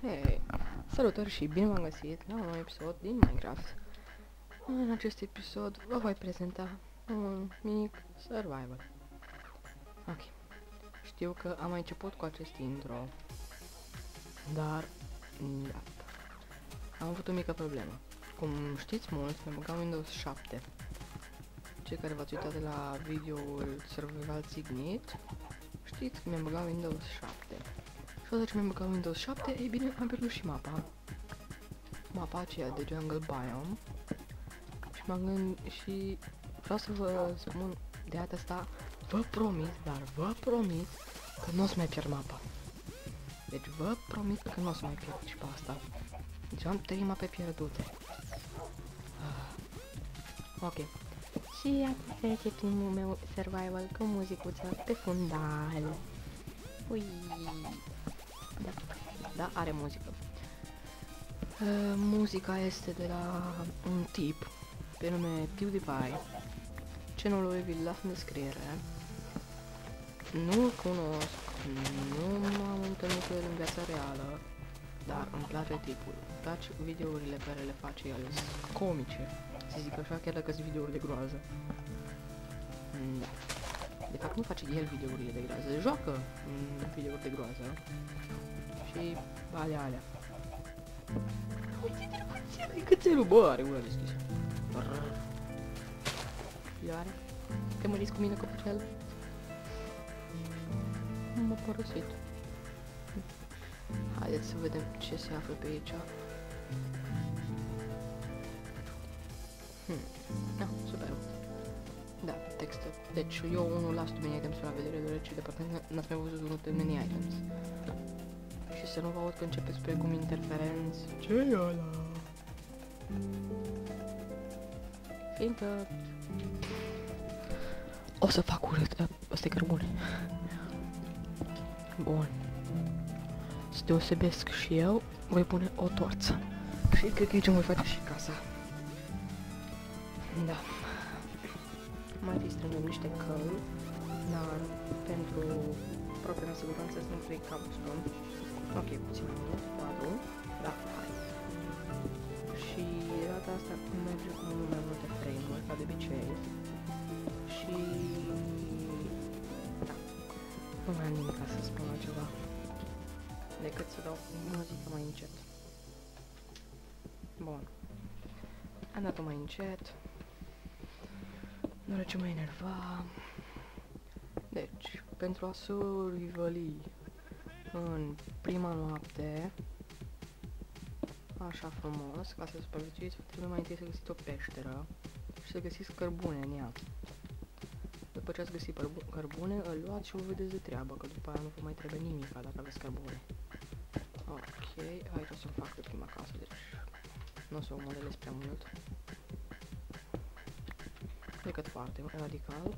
Hei, salutări și bine v-am găsit la un nou episod din Minecraft. În acest episod vă voi prezenta un mic survival. Ok, știu că am mai început cu acest intro, dar iată, am avut o mică problemă. Cum știți mult, mi-am băgat Windows 7. Cei care v-ați uitat de la videoul Survival Ignite, știți că mi-am băgat Windows 7. Și odată ce mi-am băgat Windows 7, ei bine, am pierdut și mapa aceea de Jungle Biome. Și m-am gândit și vreau să vă spun de data asta, vă promit că nu o să mai pierd mapa. Deci vă promit că nu o să mai pierd și pe asta. Deci am 3 mape pierdute. Ok. Și acum se trece primul meu survival cu muzicuța pe fundal. Ui. Da, are muzică. Muzica este de la un tip pe nume PewDiePie. Channelul lui vi-l las în descriere. Nu-l cunosc, nu m-am întâlnit cu el în viața reală, dar îmi place tipul. Îmi place videourile care le face el, comice, să zic așa, chiar dacă sunt videouri de groază. Da. De fapt nu face el videourile de groază, joacă videouri de groază. Și alea. Uite-te la cățelul, bă, are gura deschisă. Iar, te măriți cu mine, copăcel? M-a părăsit. Haideți să vedem ce se află pe aici. Da, super. Da, textă. Deci eu unul las mini items la vedere, deoarece de partea n-ați mai văzut unul de mini items. Și să nu vă aud că începeți precum interferenți. Ce-i ăla? Fiindcă o să fac urât. Ăsta e cărbune. Bun. Să deosebesc și eu, voi pune o torță. Și cred că aici îmi voi face și casa. Da. Mai întâi strângem niște căl, dar pentru propria mea siguranță sunt 3 cobblestone. Ok, puțin mai mult, 4. Da, hai. Și data asta merge cu mult mai multe frame-uri, ca de obicei. Și da, nu mai am nimic ca să spun altceva decât să dau muzică mai încet. Bun. Am dat-o mai încet, deoarece mă enerva. Deci, pentru a survivali în prima noapte, așa frumos, ca să supraviețuiți, trebuie mai întâi să găsiți o peșteră și să găsiți cărbune în ea. După ce ați găsit cărbune, îl luați și vă vedeți de treabă, că după aia nu vă mai trebuie nimic dacă aveți cărbune. Ok, aici o să-mi fac de prima casă, deci nu o să o modelez prea mult. Decât foarte radical.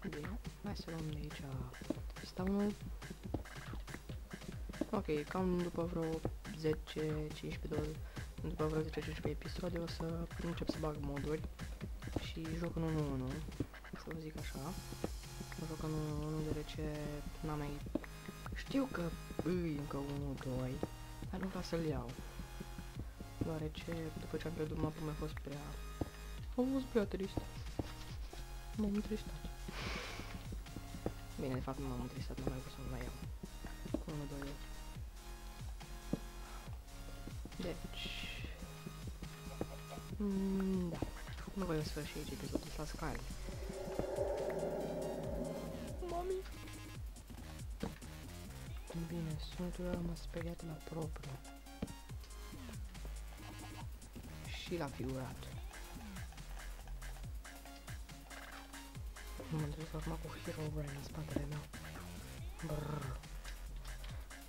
Bine, hai să luăm de aici staunul. Ok, cam după vreo 10, 15, 20, după vreo 10-15 episoade o să încep să bag moduri și joc în 1-1, să vă zic așa. Joc în 1-1 deoarece n-am mai... Știu că îi încă 1-2, dar nu vreau să-l iau. Deoarece după ce am pierdut mapa mi-a fost prea... Am fost prea trist. M-am întristat. Bine, de fapt nu m-am întristat, n-am mai vrut să-l mai iau. 1-2. Deci... da. Nu voi o sfârși aici episodul, să las carne. Mami! Bine, sunetul ăla m-a speriat la propriu. Și la figurat. Mă întâlnesc acum cu Herobrine în spatele meu. Brrr.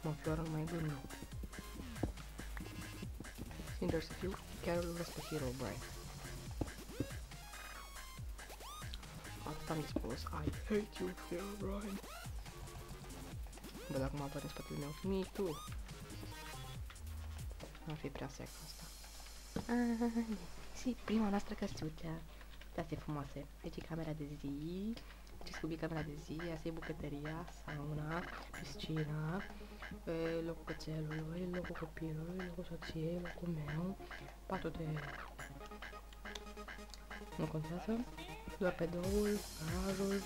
Mă înfloară numai gândul. Sincer să fiu, chiar îl urăsc pe Herobrine. Atât am spus, I hate you, Herobrine. Bă, dacă mă apare în spatele meu, me too. Ar fi prea sec asta. Și prima noastră căsuță. Astea frumoase. Deci e camera de zi. Ce scubie camera de zi, asta e bucătăria, sauna, piscina, E locul cățelului, e locul copilului, e locul soției, e locul meu, patul de... Nu contează, doar pedoul, garajul,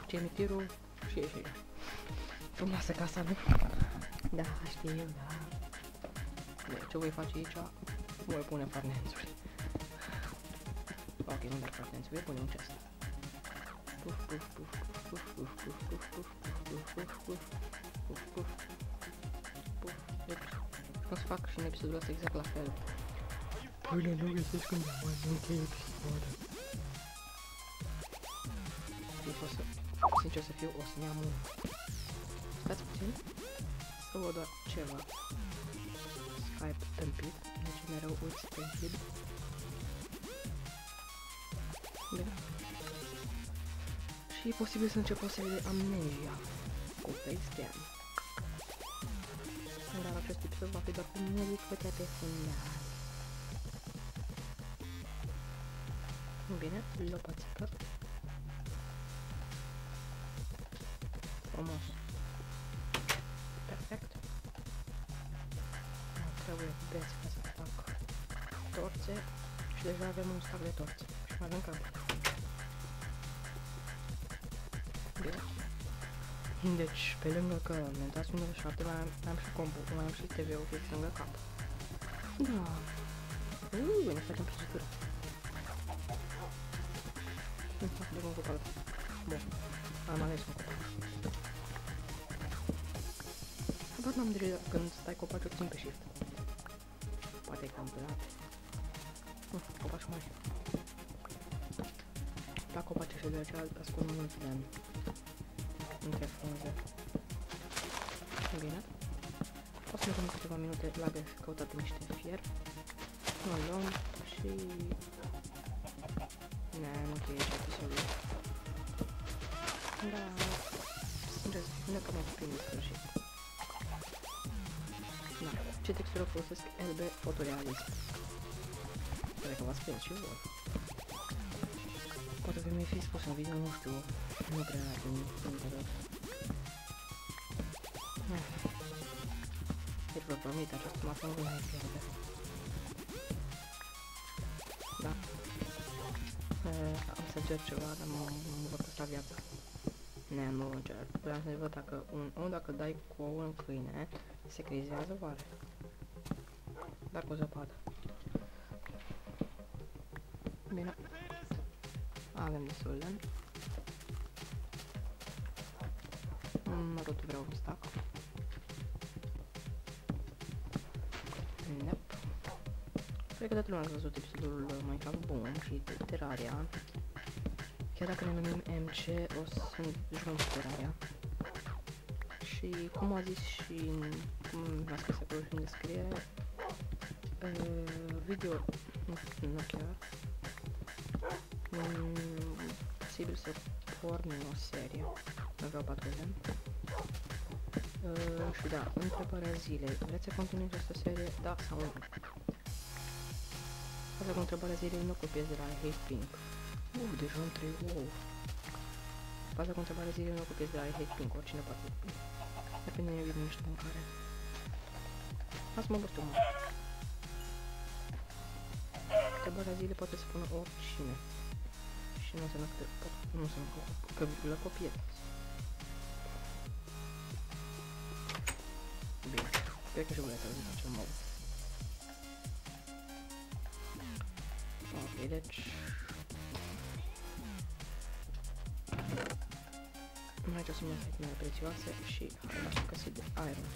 cimitirul și ieșirea. Frumoasă casa, nu? Da, știu, da. Bine, ce voi face aici? Voi pune farnețuri. Ok, nu merg farnețuri, voi pune un chest. Puf, puf, puf, puf, puf, puf, puf, puf, puf, puf, puf, puf, puf, puf, puf. Deci, o să fac și în episodul ăsta exact la fel. Până nu găsesc undeva mai multe episoade. O să, sincer să fiu, o să-mi am unul. Stați puțin, să văd doar ceva. Skype tâmpit, deci mereu uiți tâmpit. Bine. Și e posibil să încep o serie de Amnesia cu facecam. Dar acest episod va fi doar cu muzică pe final. Bine, lopățică. Frumos. Perfect. Trebuie beți ca să fac torțe și deja avem un stack de torțe și mai avem cărbune. Bine. Deci, pe lângă că ne dați 1.7 mai am și combo, mai am și TV-ul fix lângă cap. Da. Bine, facem prăjitură. De cum copală. Bun. Am ales un copac. Habar n-am de când stai copaci o țin pe shift. Poate e cam plat. Copaci mari. La copaci și de aceea ascund mulți de ani. Între frunze. Bine. O să mergem câteva minute la căutat niște fier. Noi luăm și... Nu că e episodul. Da, sincer să fiu, că m-am prins în sfârșit. Da, ce textură folosesc? LB fotorealism. Cred că v-ați prins și voi. Poate că mi-ai fi spus în video, nu știu, nu prea din internet. Deci vă promit, această mapă nu mai pierde. Da. Am să încerc ceva, dar mă vor costa viața. Nu încerc. Vreau să văd dacă un om, dacă dai cu ouă în câine, se crizează oare? Dar cu zăpadă. Bine. Avem destul de. Tot vreau un stack. Yep. Cred că toată lumea a văzut episodul Minecraft bun și Terraria. Chiar dacă ne numim MC, o să jucăm cu Terraria. Și cum a zis și cum a scris acolo și în descriere, video, nu chiar, posibil să pornim o serie, aveau 4 ani. Și da, întrebarea zilei, vreți să continuăm această serie, da sau nu? Asta cu întrebarea zilei nu copiez de la Hate Pink. Deja am 3, wow. Asta cu întrebarea zilei nu copiez de la Hate Pink, oricine poate. Depinde de niște mâncare. Lasă-mă băstă, mă. Întrebarea zilei poate să pună oricine. Și nu înseamnă că nu înseamnă că la copiez. Bine, cred că și voi trebuie să facem mod. Ok, deci... Aici o să mă fac mai prețioase și am găsit de iron.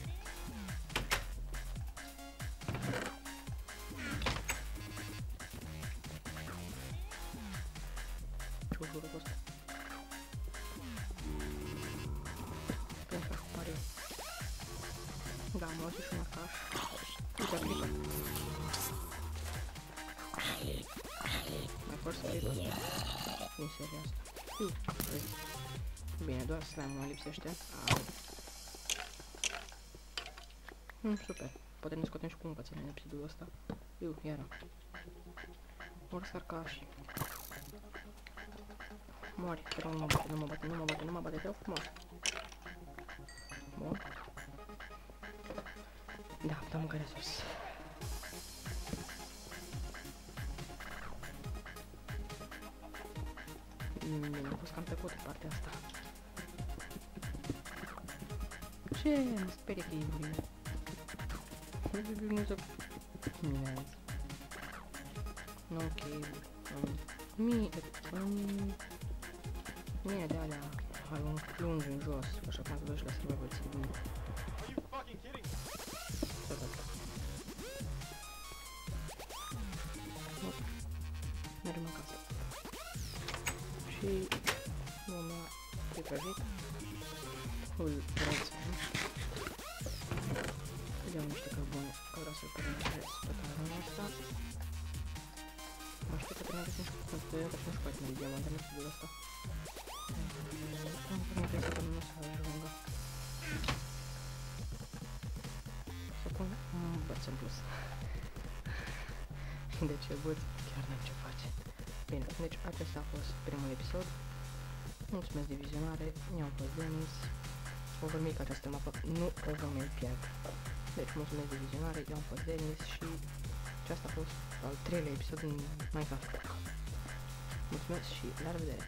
Ce ușor a fost. Pentru că pare. Da, am auzit și un ataș. Uite, clipă. Mai fost clipă. Din seria asta. Bine, doar slime-ul mă lipsește. Super. Poate ne scoatem și cu un cățel în episodul ăsta. Iară. Mor sarcași. Mori, te rog, nu mă bate, te rog frumos. Bun. atâta mâncare sus. Mi-a fost cam tăcut partea asta. Ce? Mă sperie cheiurile. Nu se... Mine azi. Nu cheiuri. Mine de alea lungi în jos, așa cum te duci la survival ți-i mergem acasă. Și vom lua pripăjit. Îl rățăm. Îi iau niște cărbune, că vreau să-l părâncesc tot anul ăsta. Mă știu că trebuie să nu-și poate în diamante, nu știu de asta. Am părâncesc că nu se ajungă. Să pun un băț în plus. De ce băț? Chiar n-am ce face. Bine, deci acesta a fost primul episod. Mulțumesc de vizionare, eu am fost Denis. O vă mic această mapă, nu o vă mai pierd. Deci mulțumesc de vizionare, eu am fost Denis și aceasta a fost al 3-lea episod din Minecraft. Mulțumesc și la revedere!